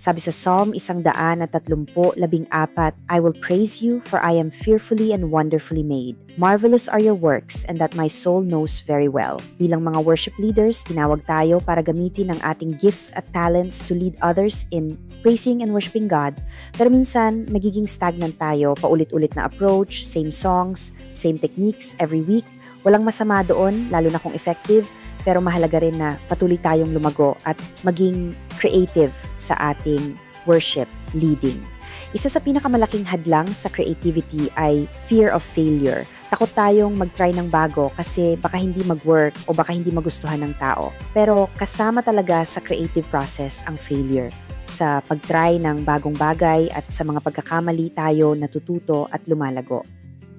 Sabi sa Psalm 130:14, I will praise you for I am fearfully and wonderfully made. Marvelous are your works and that my soul knows very well. Bilang mga worship leaders, tinawag tayo para gamitin ang ating gifts at talents to lead others in praising and worshiping God. Pero minsan, nagiging stagnant tayo, paulit-ulit na approach, same songs, same techniques every week. Walang masama doon, lalo na kung effective, pero mahalaga rin na patuloy tayong lumago at maging creative sa ating worship leading. Isa sa pinakamalaking hadlang sa creativity ay fear of failure. Takot tayong mag-try ng bago kasi baka hindi mag-work o baka hindi magustuhan ng tao. Pero kasama talaga sa creative process ang failure. Sa pag-try ng bagong bagay at sa mga pagkakamali tayo natututo at lumalago.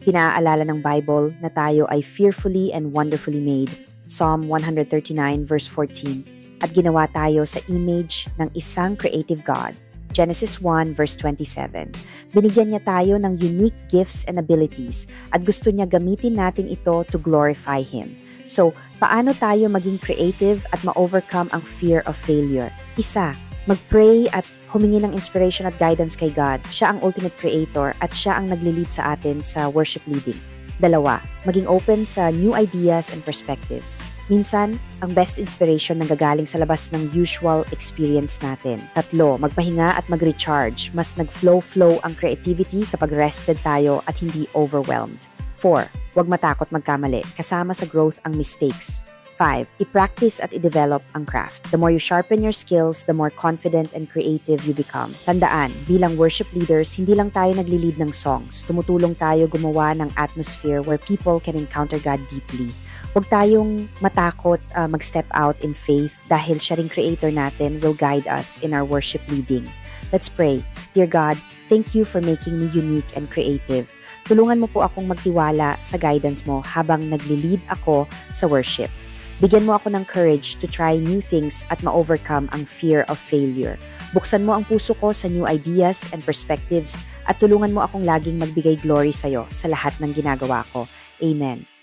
Pinaalala ng Bible na tayo ay fearfully and wonderfully made. Psalm 139:14. At ginawa tayo sa image ng isang creative God. Genesis 1:27. Binigyan niya tayo ng unique gifts and abilities at gusto niya gamitin natin ito to glorify Him. So, paano tayo maging creative at ma-overcome ang fear of failure? Isa, mag-pray at humingi ng inspiration at guidance kay God. Siya ang ultimate creator at siya ang nagli-lead sa atin sa worship leading. Dalawa, maging open sa new ideas and perspectives. Minsan, ang best inspiration nanggagaling sa labas ng usual experience natin. Tatlo, magpahinga at mag-recharge. Mas nag-flow ang creativity kapag rested tayo at hindi overwhelmed. 4, huwag matakot magkamali. Kasama sa growth ang mistakes. 5, i-practice at i-develop ang craft. The more you sharpen your skills, the more confident and creative you become. Tandaan, bilang worship leaders, hindi lang tayo nagli-lead ng songs. Tumutulong tayo gumawa ng atmosphere where people can encounter God deeply. Huwag tayong matakot mag-step out in faith dahil siya ring creator natin will guide us in our worship leading. Let's pray. Dear God, thank you for making me unique and creative. Tulungan mo po akong magtiwala sa guidance mo habang nagli-lead ako sa worship. Bigyan mo ako ng courage to try new things at ma-overcome ang fear of failure. Buksan mo ang puso ko sa new ideas and perspectives at tulungan mo akong laging magbigay glory sa'yo sa lahat ng ginagawa ko. Amen.